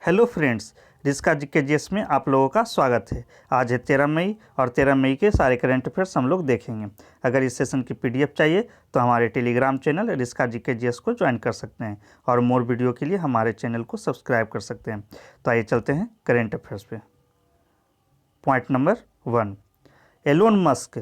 Hello friends, rieska GKGS में आप लोगों का स्वागत है। आज है 13 मई और 13 मई के सारे करंट अफेयर्स हम लोग देखेंगे। अगर इस सेशन की पीडीएफ चाहिए तो हमारे टेलीग्राम चैनल रिस्का जीकेजीएस को ज्वाइन कर सकते हैं और मोर वीडियो के लिए हमारे चैनल को सब्सक्राइब कर सकते हैं। तो आइए चलते हैं करंट अफेयर्स पे। पॉइंट नंबर 1, एलोन मस्क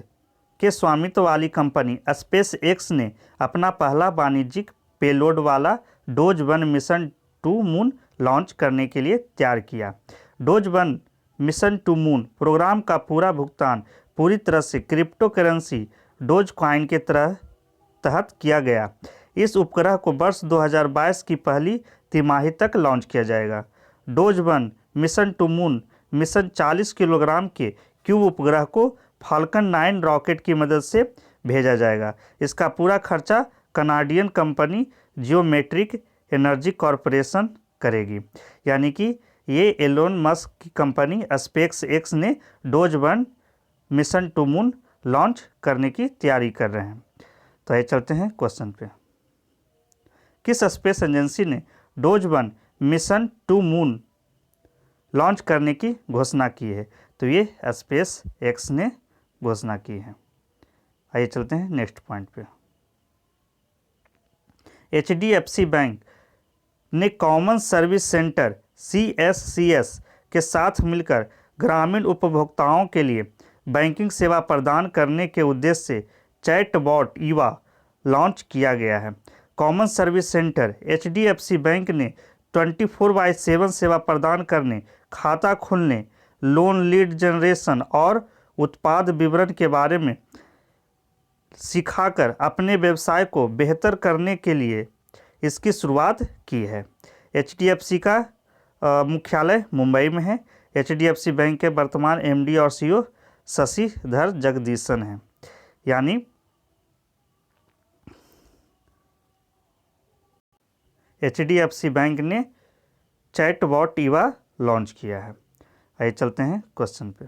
के स्वामित्व वाली कंपनी स्पेस एक्स ने अपना पहला वाणिज्यिक पेलोड वाला Doge 1 mission to moon launch करने के लिए तैयार किया। Doge 1 mission to moon programme का पूरा भुगतान पूरी तरह से क्रिप्टो करेंसी डोज कॉइन के तहत किया गया। इस उपग्रह को वर्ष 2022 की पहली तिमाही तक लॉन्च किया जाएगा। Doge 1 mission to moon mission 40 kilogram के क्यूब उपग्रह को फाल्कन 9 रॉकेट की मदद से भेजा जाएगा। इसका पूरा खर्चा Canadian company Geometric Energy Corporation करेगी। यानी कि ये एलोन मस्क की कंपनी स्पेस एक्स ने Doge 1 mission to moon launch करने की तैयारी कर रहे हैं। तो आइए चलते हैं क्वेश्चन पे। किस स्पेस एजेंसी ने Doge 1 mission to moon launch करने की घोषणा की है? तो ये स्पेस एक्स ने घोषणा की है। आइए चलते हैं नेक्स्ट पॉइंट पे। HDFC बैंक ने कॉमन सर्विस सेंटर CSCS के साथ मिलकर ग्रामीण उपभोक्ताओं के लिए बैंकिंग सेवा प्रदान करने के उद्देश्य से चैटबॉट ईवा लॉन्च किया गया है। Common service centre HDFC bank ने 24/7 सेवा प्रदान करने, खाता खोलने, लोन लीड जनरेशन और उत्पाद विवरण के बारे में सिखाकर अपने व्यवसाय को बेहतर करने के लिए इसकी शुरुआत की है। HDFC का मुख्यालय मुंबई में है। HDFC बैंक के वर्तमान MD और CEO शशिधर जगदीशन हैं। यानी HDFC बैंक ने चैटबॉट ईवा लॉन्च किया है। आइए चलते हैं क्वेश्चन पे।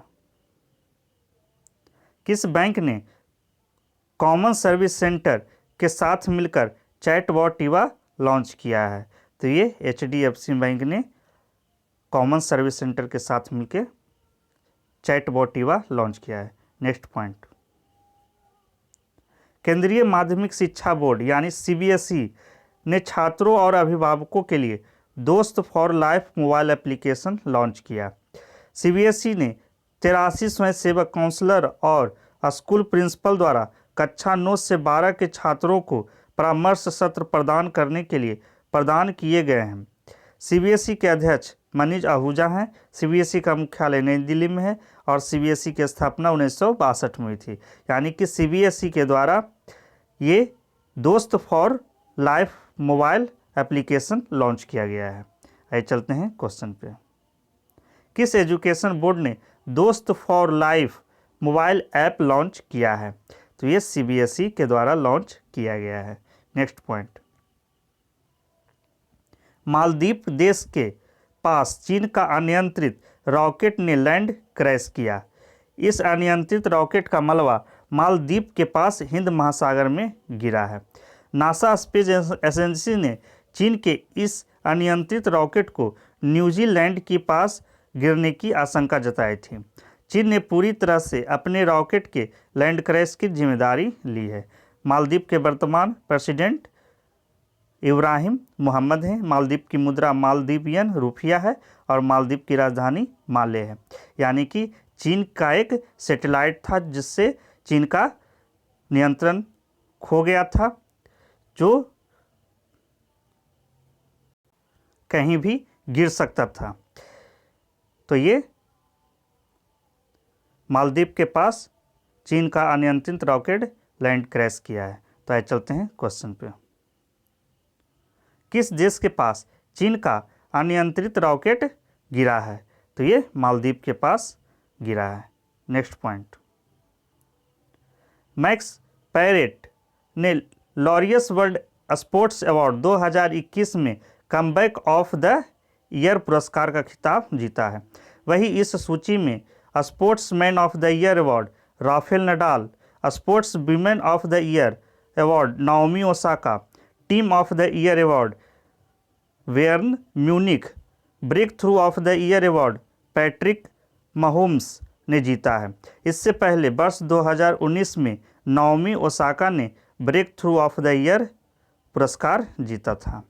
किस बैंक ने कॉमन सर्विस सेंटर के साथ मिलकर चैटबॉट ईवा लॉन्च किया है? तो ये HDFC बैंक ने कॉमन सर्विस सेंटर के साथ मिलकर चैटबॉट ईवा लॉन्च किया है। Next point. केंद्रीय माध्यमिक शिक्षा बोर्ड यानी CBSE ने छात्रों और अभिभावकों के लिए दोस्त for life mobile application launch किया। CBSE ने 83 स्वयंसेवक काउंसलर और स्कूल प्रिंसिपल द्वारा कक्षा 9 से 12 के छात्रों को परामर्श सत्र प्रदान करने के लिए प्रदान किए गए हैं। CBSE के अध्यक्ष मनीष आहूजा हैं। CBSE का मुख्यालय नई दिल्ली में है और CBSE की स्थापना 1962 में हुई थी। यानी कि CBSE के द्वारा ये दोस्त for life mobile application launch किया गया है। आइए चलते हैं क्वेश्चन पे। किस एजुकेशन बोर्ड ने दोस्त for life mobile app launch किया है? तो ये CBSE के द्वारा लॉन्च किया गया है। Next point. मालदीव देश के पास चीन का अनियंत्रित रॉकेट ने लैंड क्रैश किया। इस अनियंत्रित रॉकेट का मलबा मालदीव के पास हिंद महासागर में गिरा है। नासा स्पेस एजेंसी ने चीन के इस अनियंत्रित रॉकेट को न्यूजीलैंड के पास गिरने की आशंका जताई थी। चीन ने पूरी तरह से अपने रॉकेट के लैंड क्रैश की जिम्मेदारी ली है। मालदीव के वर्तमान प्रेसिडेंट इब्राहिम मोहम्मद हैं। मालदीव की मुद्रा मालदीवियन रुपया है और मालदीव की राजधानी माले है। यानी कि चीन का एक सैटेलाइट था जिससे चीन का नियंत्रण खो गया था, जो कहीं भी गिर सकता था। तो ये मालदीव के पास चीन का अनियंत्रित रॉकेट लैंड क्रैश किया है। तो आइए चलते हैं क्वेश्चन पे। किस देश के पास चीन का अनियंत्रित रॉकेट गिरा है? तो ये मालदीव के पास गिरा है। Next point. मैक्स पैरेट ने लॉरियस वर्ल्ड स्पोर्ट्स अवार्ड 2021 में कमबैक ऑफ द ईयर पुरस्कार का खिताब जीता है। वही इस सूची में sportsman of the year award Rafael Nadal, sports women of the year award Naomi Osaka, team of the year award Bayern Munich breakthrough of the year award Patrick Mahomes ने जीता है। इससे पहले वर्ष 2019 में नाओमी ओसाका ने breakthrough of the year पुरस्कार जीता था।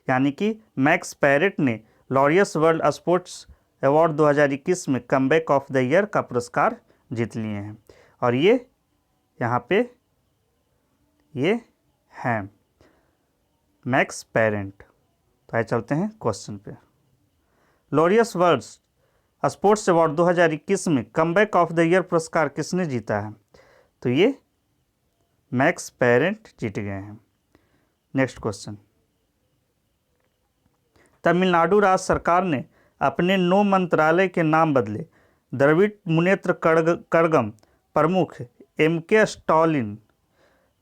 यानी कि मैक्स पैरेट ने लॉरियस वर्ल्ड स्पोर्ट्स अवार्ड 2021 में कमबैक ऑफ द ईयर का पुरस्कार जीत लिए हैं। और ये यहाँ पे ये हैं मैक्स पैरेंट। तो आइए चलते हैं क्वेश्चन पे। लॉरियस वर्ल्ड स्पोर्ट्स अवार्ड 2021 में कमबैक ऑफ द ईयर पुरस्कार किसने जीता है? तो ये मैक्स पैरेंट जीत गए हैं। Next question. तमिलनाडु राज्य सरकार ने अपने 9 मंत्रालय के नाम बदले। द्रविड़ मुनेत्र कड़गम प्रमुख एम.के. स्टालिन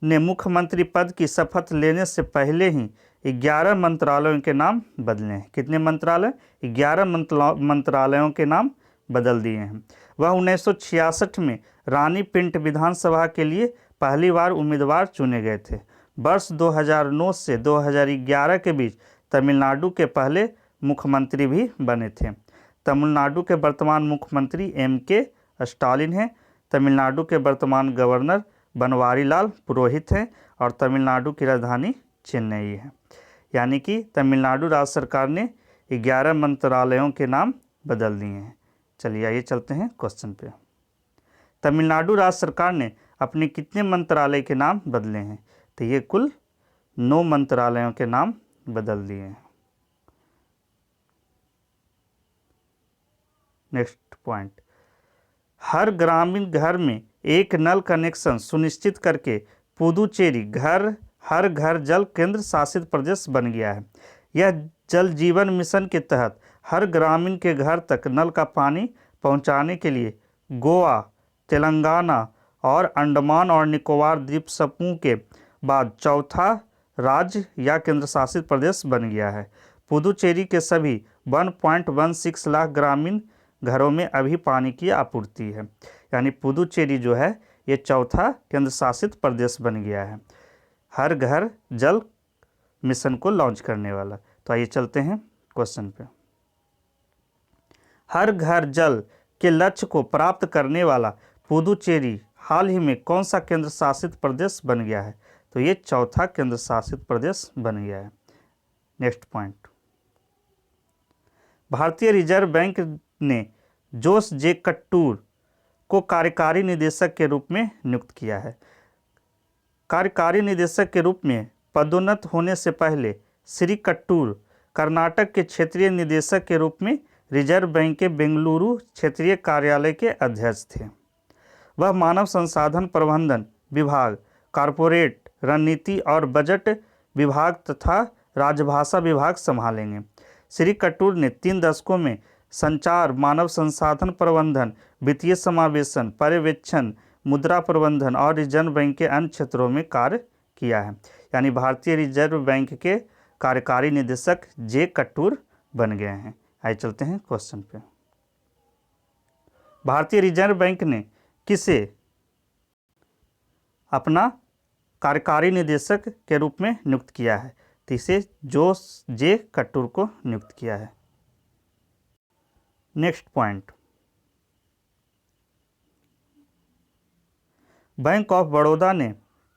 ने मुख्यमंत्री पद की शपथ लेने से पहले ही 11 मंत्रालयों के नाम बदले हैं। कितने मंत्रालय? 11 मंत्रालयों के नाम बदल दिए हैं। वह 1966 में रानी पिंट विधानसभा के लिए पहली बार उम्मीदवार चुने गए थे। वर्ष 2009 से 2011 के बीच तमिलनाडु के पहले मुख्यमंत्री भी बने थे। तमिलनाडु के वर्तमान मुख्यमंत्री एम.के. स्टालिन हैं। तमिलनाडु के वर्तमान गवर्नर बनवारीलाल पुरोहित हैं और तमिलनाडु की राजधानी चेन्नई है। यानी कि तमिलनाडु राज्य सरकार ने 11 मंत्रालयों के नाम बदल दिए हैं। चलिए आइए चलते हैं क्वेश्चन पे। तमिलनाडु राज्य सरकार ने अपने कितने मंत्रालय के नाम बदले हैं? तो ये कुल 9 मंत्रालयों के नाम बदल दिए हैं। Next point. हर ग्रामीण घर में एक नल कनेक्शन सुनिश्चित करके पुदुचेरी हर घर जल केंद्र शासित प्रदेश बन गया है। यह जल जीवन मिशन के तहत हर ग्रामीण के घर तक नल का पानी पहुंचाने के लिए गोवा, तेलंगाना और अंडमान और निकोबार द्वीप समूह के बाद चौथा राज्य या केंद्र शासित प्रदेश बन गया है। पुदुचेरी के सभी 1.16 लाख ग्रामीण घरों में अभी पानी की आपूर्ति है। यानी पुदुचेरी जो है ये चौथा केंद्र शासित प्रदेश बन गया है हर घर जल मिशन को लॉन्च करने वाला। तो आइए चलते हैं क्वेश्चन पे। हर घर जल के लक्ष्य को प्राप्त करने वाला पुदुचेरी हाल ही में कौन सा केंद्र शासित प्रदेश बन गया है? तो ये चौथा केंद्र शासित प्रदेश बन गया है। Next point. भारतीय रिजर्व बैंक ने जोस जे कट्टूर को कार्यकारी निदेशक के रूप में नियुक्त किया है। कार्यकारी निदेशक के रूप में पदोन्नत होने से पहले श्री कट्टूर कर्नाटक के क्षेत्रीय निदेशक के रूप में रिजर्व बैंक के बेंगलुरु क्षेत्रीय कार्यालय के अध्यक्ष थे। वह मानव संसाधन प्रबंधन विभाग, कॉरपोरेट रणनीति और बजट विभाग तथा राजभाषा विभाग संभालेंगे। श्री कट्टूर ने 3 दशकों में संचार, मानव संसाधन प्रबंधन, वित्तीय समावेशन, पर्यवेक्षण, मुद्रा प्रबंधन और रिजर्व बैंक के अन्य क्षेत्रों में कार्य किया है। यानी भारतीय रिजर्व बैंक के कार्यकारी निदेशक जे कट्टूर बन गए हैं। आइए चलते हैं क्वेश्चन पे। भारतीय रिजर्व बैंक ने किसे अपना कार्यकारी निदेशक के रूप में नियुक्त किया है? तो इसे जोस जे कट्टूर को नियुक्त किया है। Next point. Bank of Baroda ने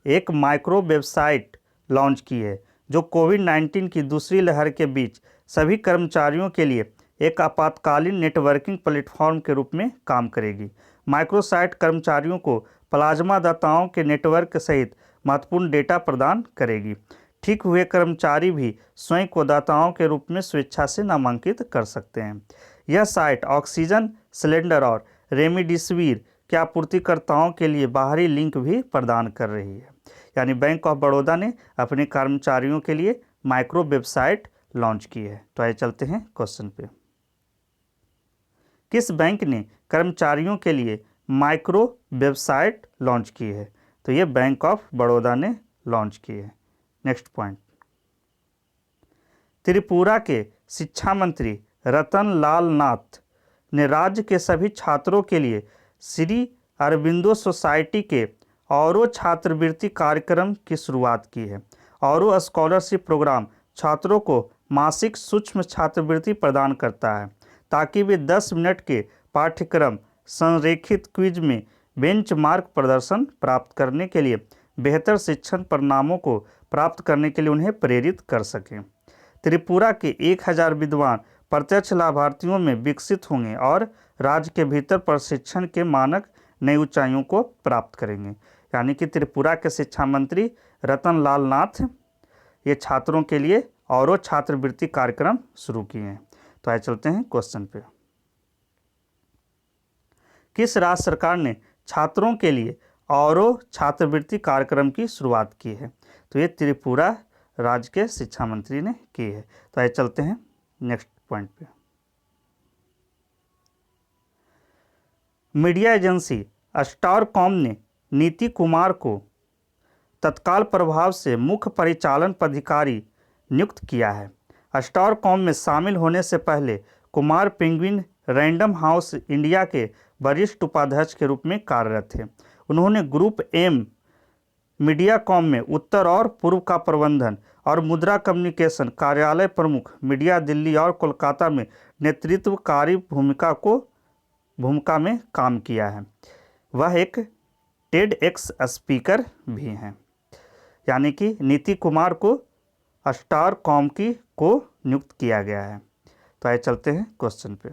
एक माइक्रो वेबसाइट लॉन्च की है जो कोविड-19 की दूसरी लहर के बीच सभी कर्मचारियों के लिए एक आपातकालीन नेटवर्किंग प्लेटफॉर्म के रूप में काम करेगी। माइक्रोसाइट कर्मचारियों को प्लाज्मा दाताओं के नेटवर्क सहित महत्वपूर्ण डेटा प्रदान करेगी। ठीक हुए कर्मचारी भी स्वयं को दाताओं के रूप में स्वेच्छा से नामांकित कर सकते हैं। यह साइट ऑक्सीजन सिलेंडर और रेमडेसिविर के आपूर्तिकर्ताओं के लिए बाहरी लिंक भी प्रदान कर रही है। यानी बैंक ऑफ बड़ौदा ने अपने कर्मचारियों के लिए माइक्रो वेबसाइट लॉन्च की है। तो आइए चलते हैं क्वेश्चन पे। किस बैंक ने कर्मचारियों के लिए माइक्रो वेबसाइट लॉन्च की है? तो ये बैंक ऑफ बड़ौदा ने लॉन्च की है। Next point. त्रिपुरा के शिक्षा मंत्री रतन लाल नाथ ने राज्य के सभी छात्रों के लिए श्री अरबिंदो सोसाइटी के औरो छात्रवृत्ति कार्यक्रम की शुरुआत की है। औरो स्कॉलरशिप प्रोग्राम छात्रों को मासिक सूक्ष्म छात्रवृत्ति प्रदान करता है ताकि वे 10 मिनट के पाठ्यक्रम संरेखित क्विज में बेंचमार्क प्रदर्शन प्राप्त करने के लिए बेहतर शिक्षण परिणामों को प्राप्त करने के लिए उन्हें प्रेरित कर सकें। त्रिपुरा के 1000 विद्वान प्रत्यक्ष लाभार्थियों में विकसित होंगे और राज्य के भीतर प्रशिक्षण के मानक नई ऊंचाइयों को प्राप्त करेंगे। यानी कि त्रिपुरा के शिक्षा मंत्री रतन लाल नाथ ये छात्रों के लिए और छात्रवृत्ति कार्यक्रम शुरू किए हैं। तो आइए चलते हैं क्वेश्चन पे। किस राज्य सरकार ने छात्रों के लिए और छात्रवृत्ति कार्यक्रम की शुरुआत की है? तो ये त्रिपुरा राज्य के शिक्षा मंत्री ने की है। तो आइए चलते हैं नेक्स्ट पॉइंट पे। मीडिया एजेंसी स्टारकॉम ने नीति कुमार को तत्काल प्रभाव से मुख्य परिचालन पदाधिकारी नियुक्त किया है। स्टारकॉम में शामिल होने से पहले Kumar penguin random house India के वरिष्ठ उपाध्यक्ष के रूप में कार्यरत थे। उन्होंने ग्रुप एम मीडियाकॉम में उत्तर और पूर्व का प्रबंधन और मुद्रा कम्युनिकेशन कार्यालय प्रमुख मीडिया दिल्ली और कोलकाता में नेतृत्वकारी भूमिका में काम किया है। वह एक टेडएक्स स्पीकर भी हैं। यानी कि नीति कुमार को स्टारकॉम को नियुक्त किया गया है। तो आइए चलते हैं क्वेश्चन पे।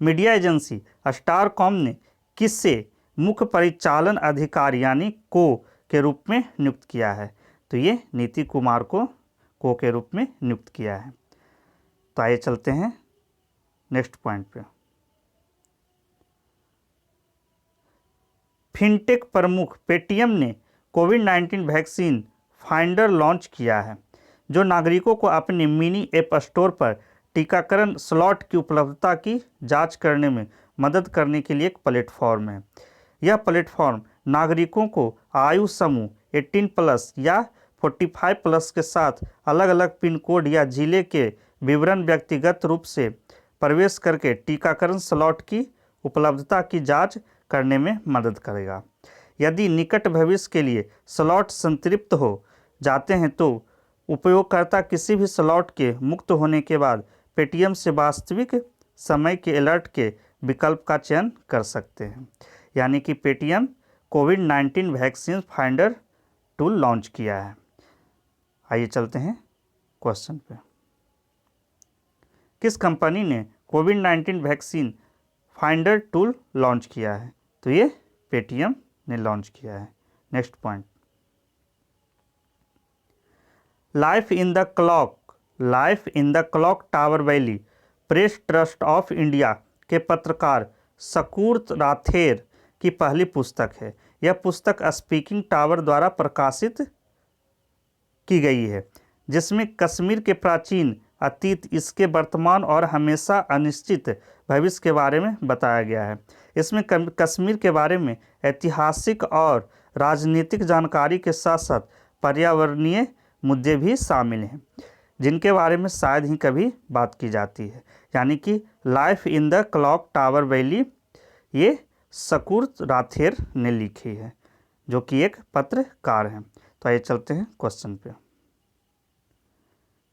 मीडिया एजेंसी स्टारकॉम ने किससे मुख्य परिचालन अधिकारी यानी को के रूप में नियुक्त किया है? तो ये नीति कुमार को के रूप में नियुक्त किया है। तो आइए चलते हैं नेक्स्ट पॉइंट पे। फिनटेक प्रमुख पेटीएम ने कोविड-19 वैक्सीन फाइंडर लॉन्च किया है, जो नागरिकों को अपने मिनी ऐप स्टोर पर टीकाकरण स्लॉट की उपलब्धता की जांच करने में मदद करने के लिए एक प्लेटफॉर्म है। यह प्लेटफॉर्म नागरिकों को आयु समूह 18+ या 45+ के साथ अलग अलग पिन कोड या जिले के विवरण व्यक्तिगत रूप से प्रवेश करके टीकाकरण स्लॉट की उपलब्धता की जांच करने में मदद करेगा। यदि निकट भविष्य के लिए स्लॉट संतृप्त हो जाते हैं तो उपयोगकर्ता किसी भी स्लॉट के मुक्त होने के बाद पेटीएम से वास्तविक समय के अलर्ट के विकल्प का चयन कर सकते हैं। यानी कि पेटीएम कोविड-19 वैक्सीन फाइंडर टूल लॉन्च किया है। आइए चलते हैं क्वेश्चन पे। किस कंपनी ने कोविड-19 वैक्सीन फाइंडर टूल लॉन्च किया है? तो ये पेटीएम ने लॉन्च किया है। Next point. Life in the clock tower valley press trust of India के पत्रकार सकूर राथेर की पहली पुस्तक है। यह पुस्तक स्पीकिंग टावर द्वारा प्रकाशित की गई है, जिसमें कश्मीर के प्राचीन अतीत, इसके वर्तमान और हमेशा अनिश्चित भविष्य के बारे में बताया गया है। इसमें कश्मीर के बारे में ऐतिहासिक और राजनीतिक जानकारी के साथ साथ पर्यावरणीय मुद्दे भी शामिल हैं, जिनके बारे में शायद ही कभी बात की जाती है। यानी कि life in the clock tower valley ये सकूर राथेर ने लिखी है, जो कि एक पत्रकार हैं। तो आइए चलते हैं क्वेश्चन पे।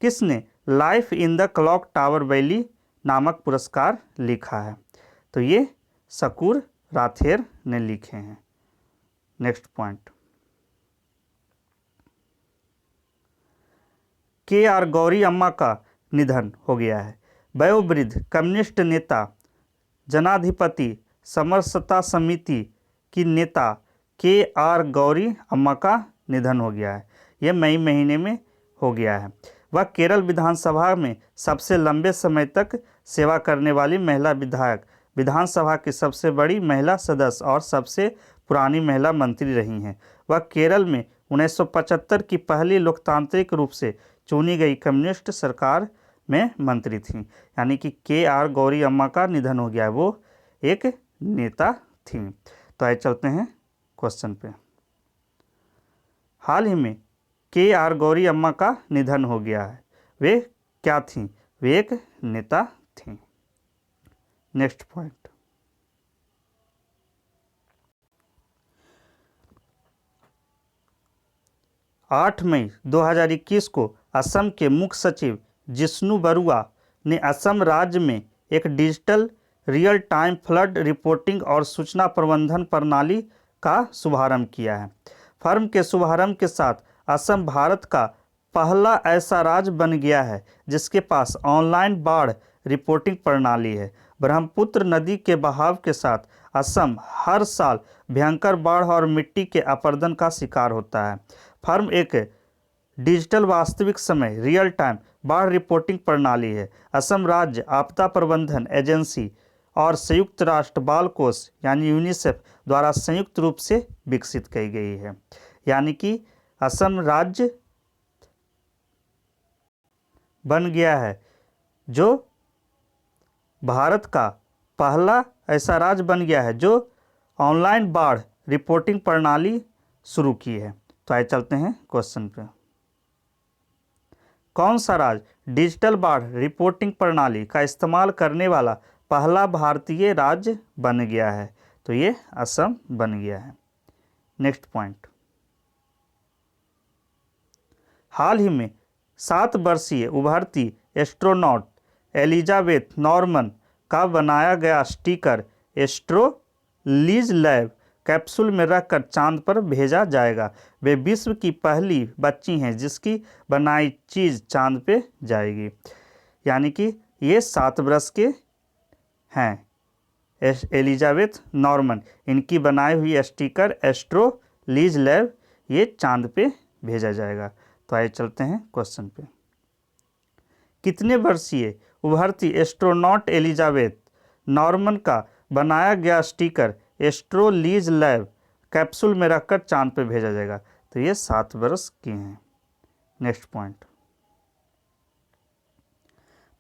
किसने life in the clock tower valley नामक पुरस्कार लिखा है? तो ये सकूर राथेर ने लिखे हैं। Next point. के.आर. गौरी अम्मा का निधन हो गया है। वयोवृद्ध कम्युनिस्ट नेता, जनाधिपति समरसता समिति की नेता के.आर. गौरी अम्मा का निधन हो गया है। यह मई महीने में हो गया है। वह केरल विधानसभा में सबसे लंबे समय तक सेवा करने वाली महिला विधायक, विधानसभा की सबसे बड़ी महिला सदस्य और सबसे पुरानी महिला मंत्री रही हैं। वह केरल में 1975 की पहली लोकतांत्रिक रूप से चुनी गई कम्युनिस्ट सरकार में मंत्री थीं। यानी कि के.आर. गौरी अम्मा का निधन हो गया है, वो एक नेता थीं। तो आइए चलते हैं क्वेश्चन पे। हाल ही में के.आर. गौरी अम्मा का निधन हो गया है। वे क्या थीं? वे एक नेता थीं। Next point. आठ मई 2021 को असम के मुख्य सचिव जिष्णु बरुआ ने असम राज्य में एक digital real time flood reporting और सूचना प्रबंधन प्रणाली का शुभारंभ किया है। फर्म के शुभारंभ के साथ असम भारत का पहला ऐसा राज्य बन गया है जिसके पास ऑनलाइन बाढ़ रिपोर्टिंग प्रणाली है। ब्रह्मपुत्र नदी के बहाव के साथ असम हर साल भयंकर बाढ़ और मिट्टी के अपरदन का शिकार होता है। फर्म एक डिजिटल वास्तविक समय रियल टाइम बाढ़ रिपोर्टिंग प्रणाली है। असम राज्य आपदा प्रबंधन एजेंसी और संयुक्त राष्ट्र बाल कोष यानी यूनिसेफ द्वारा संयुक्त रूप से विकसित की गई है। यानी कि असम राज्य बन गया है जो भारत का पहला ऐसा राज्य बन गया है जो ऑनलाइन बाढ़ रिपोर्टिंग प्रणाली शुरू की है। तो आइए चलते हैं क्वेश्चन पे। कौन सा राज्य डिजिटल बाढ़ रिपोर्टिंग प्रणाली का इस्तेमाल करने वाला पहला भारतीय राज्य बन गया है? तो ये असम बन गया है। नेक्स्ट पॉइंट, हाल ही में 7 वर्षीय उभरती एस्ट्रोनॉट एलिजाबेथ नॉर्मन का बनाया गया स्टिकर एस्ट्रोलीज लैब कैप्सूल में रखकर चांद पर भेजा जाएगा। वे विश्व की पहली बच्ची हैं जिसकी बनाई चीज़ चांद पे जाएगी। यानी कि ये 7 वर्ष के हैं एलिजाबेथ नॉर्मन, इनकी बनाई हुई स्टिकर एस्ट्रोलीज लैब ये चांद पे भेजा जाएगा। तो आइए चलते हैं क्वेश्चन पे। कितने वर्षीय उभरती एस्ट्रोनॉट एलिजाबेथ नॉर्मन का बनाया गया स्टिकर एस्ट्रोलीज लैब कैप्सूल में रखकर चांद पर भेजा जाएगा? तो ये 7 वर्ष की हैं। नेक्स्ट पॉइंट,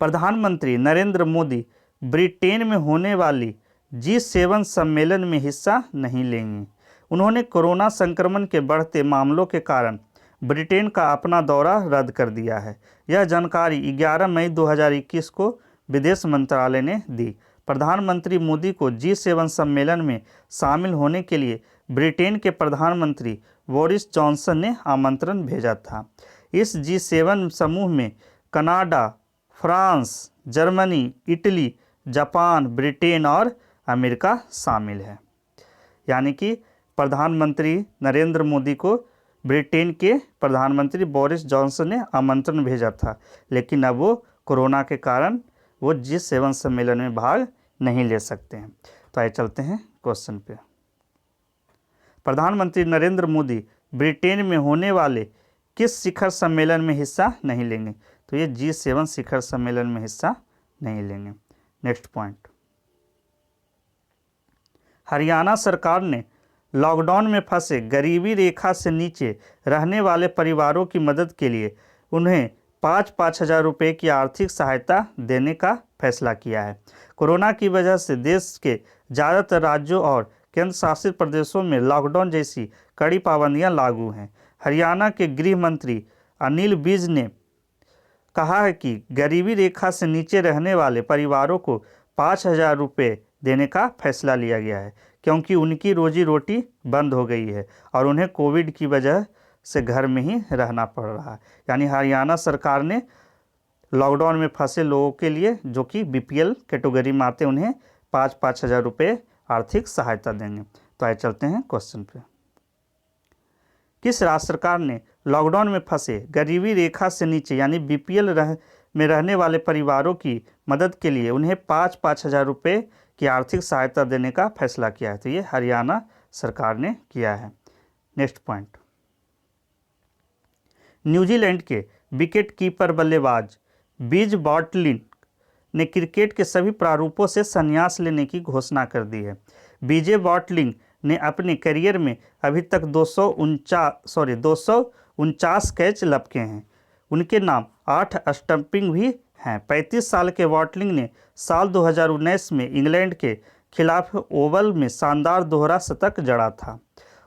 प्रधानमंत्री नरेंद्र मोदी ब्रिटेन में होने वाली G7 सम्मेलन में हिस्सा नहीं लेंगे। उन्होंने कोरोना संक्रमण के बढ़ते मामलों के कारण ब्रिटेन का अपना दौरा रद्द कर दिया है। यह जानकारी 11 मई 2021 को विदेश मंत्रालय ने दी। प्रधानमंत्री मोदी को G7 सम्मेलन में शामिल होने के लिए ब्रिटेन के प्रधानमंत्री बोरिस जॉनसन ने आमंत्रण भेजा था। इस G7 समूह में Canada, France, Germany, Italy, Japan, Britain और अमेरिका शामिल है। यानी कि प्रधानमंत्री नरेंद्र मोदी को ब्रिटेन के प्रधानमंत्री बोरिस जॉनसन ने आमंत्रण भेजा था, लेकिन अब वो कोरोना के कारण वो G7 सम्मेलन में भाग नहीं ले सकते हैं। तो आइए चलते हैं क्वेश्चन पे। प्रधानमंत्री नरेंद्र मोदी ब्रिटेन में होने वाले किस शिखर सम्मेलन में हिस्सा नहीं लेंगे? तो ये G7 शिखर सम्मेलन में हिस्सा नहीं लेंगे। नेक्स्ट पॉइंट, हरियाणा सरकार ने लॉकडाउन में फंसे गरीबी रेखा से नीचे रहने वाले परिवारों की मदद के लिए उन्हें 5-5 हज़ार रुपये की आर्थिक सहायता देने का फैसला किया है। कोरोना की वजह से देश के ज़्यादातर राज्यों और केंद्र शासित प्रदेशों में लॉकडाउन जैसी कड़ी पाबंदियां लागू हैं। हरियाणा के गृह मंत्री अनिल विज ने कहा है कि गरीबी रेखा से नीचे रहने वाले परिवारों को 5,000 रुपये देने का फैसला लिया गया है क्योंकि उनकी रोजी रोटी बंद हो गई है और उन्हें कोविड की वजह से घर में ही रहना पड़ रहा है। यानी हरियाणा सरकार ने लॉकडाउन में फंसे लोगों के लिए जो कि BPL कैटेगरी में आते उन्हें 5-5 हज़ार रुपये आर्थिक सहायता देंगे। तो आइए चलते हैं क्वेश्चन पे। किस राज्य सरकार ने लॉकडाउन में फंसे गरीबी रेखा से नीचे यानी BPL में रहने वाले परिवारों की मदद के लिए उन्हें 5-5 हज़ार रुपये की आर्थिक सहायता देने का फैसला किया है? तो ये हरियाणा सरकार ने किया है। नेक्स्ट पॉइंट, न्यूजीलैंड के विकेट कीपर बल्लेबाज बीज बॉटलिन ने क्रिकेट के सभी प्रारूपों से संन्यास लेने की घोषणा कर दी है। बीजे बॉटलिंग ने अपने करियर में अभी तक 249 कैच लपके हैं। उनके नाम 8 स्टंपिंग भी हैं। 35 साल के बॉटलिंग ने साल 2019 में इंग्लैंड के खिलाफ ओवल में शानदार दोहरा शतक जड़ा था।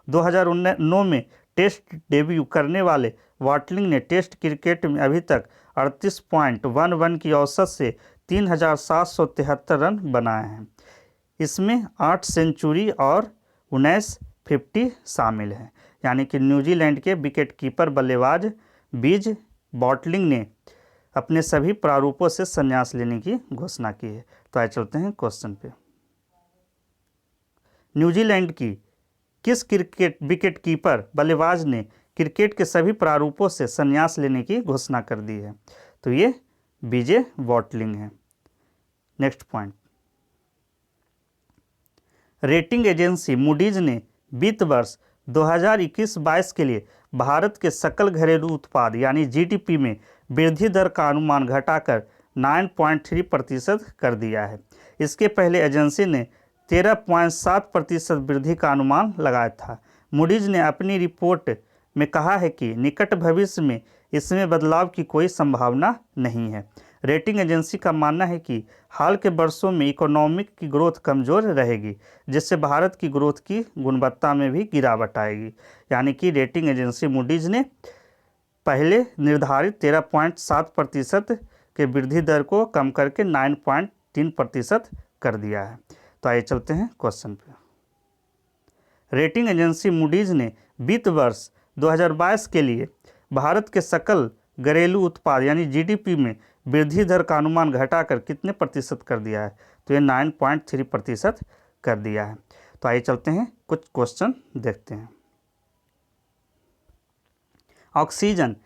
2009 में टेस्ट डेब्यू करने वाले बॉटलिंग ने टेस्ट क्रिकेट में अभी तक 38.11 की औसत से 3,773 रन बनाए हैं। इसमें 8 सेंचुरी और 19 50 शामिल हैं। यानी कि न्यूजीलैंड के विकेट कीपर बल्लेबाज बीज बॉटलिंग ने अपने सभी प्रारूपों से संन्यास लेने की घोषणा की है। तो आइए चलते हैं क्वेश्चन पे। न्यूजीलैंड की किस क्रिकेट विकेट कीपर बल्लेबाज ने क्रिकेट के सभी प्रारूपों से संन्यास लेने की घोषणा कर दी है? तो ये बीजे वॉटलिंग है। Next point, rating agency Moody's ने वित्त वर्ष 2021-22 के लिए भारत के सकल घरेलू उत्पाद यानी जीडीपी में वृद्धि दर का अनुमान घटाकर 9.3% कर दिया है। इसके पहले एजेंसी ने 13.7% वृद्धि का अनुमान लगाया था। मूडीज ने अपनी रिपोर्ट में कहा है कि निकट भविष्य में इसमें बदलाव की कोई संभावना नहीं है। रेटिंग एजेंसी का मानना है कि हाल के वर्षों में इकोनॉमिक की ग्रोथ कमज़ोर रहेगी, जिससे भारत की ग्रोथ की गुणवत्ता में भी गिरावट आएगी। यानी कि रेटिंग एजेंसी मूडीज ने पहले निर्धारित 13.7% के वृद्धि दर को कम करके 9.3% कर दिया है। तो आइए चलते हैं क्वेश्चन पे। रेटिंग एजेंसी मूडीज ने वित्त वर्ष 2022 के लिए भारत के सकल घरेलू उत्पाद यानी जीडीपी में वृद्धि दर का अनुमान घटाकर कितने प्रतिशत कर दिया है? तो ये 9.3% कर दिया है। तो आइए चलते हैं कुछ क्वेश्चन देखते हैं। ऑक्सीजन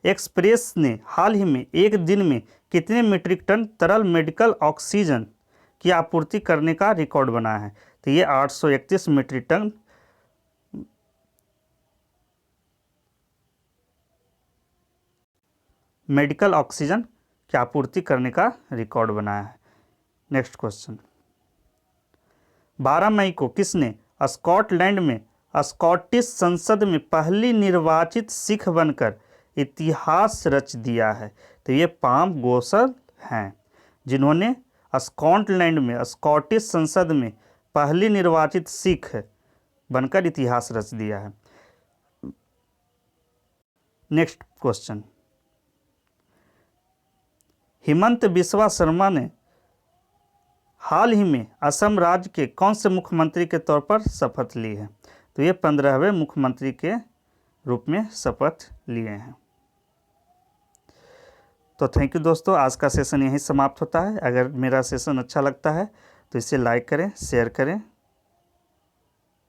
एक्सप्रेस ने हाल ही में एक दिन में कितने मीट्रिक टन तरल मेडिकल ऑक्सीजन की आपूर्ति करने का रिकॉर्ड बनाया है? तो ये 831 मीट्रिक टन मेडिकल ऑक्सीजन की आपूर्ति करने का रिकॉर्ड बनाया है। नेक्स्ट क्वेश्चन, 12 मई को किसने स्कॉटलैंड में स्कॉटिश संसद में पहली निर्वाचित सिख बनकर इतिहास रच दिया है? तो ये पाम गोसल हैं, जिन्होंने स्कॉटलैंड में स्कॉटिश संसद में पहली निर्वाचित सिख बनकर इतिहास रच दिया है। नेक्स्ट क्वेश्चन, हिमंत बिस्वा शर्मा ने हाल ही में असम राज्य के कौन से मुख्यमंत्री के तौर पर शपथ ली है? तो ये 15वें मुख्यमंत्री के रूप में शपथ लिए हैं। तो थैंक यू दोस्तों, आज का सेशन यहीं समाप्त होता है। अगर मेरा सेशन अच्छा लगता है तो इसे लाइक करें, शेयर करें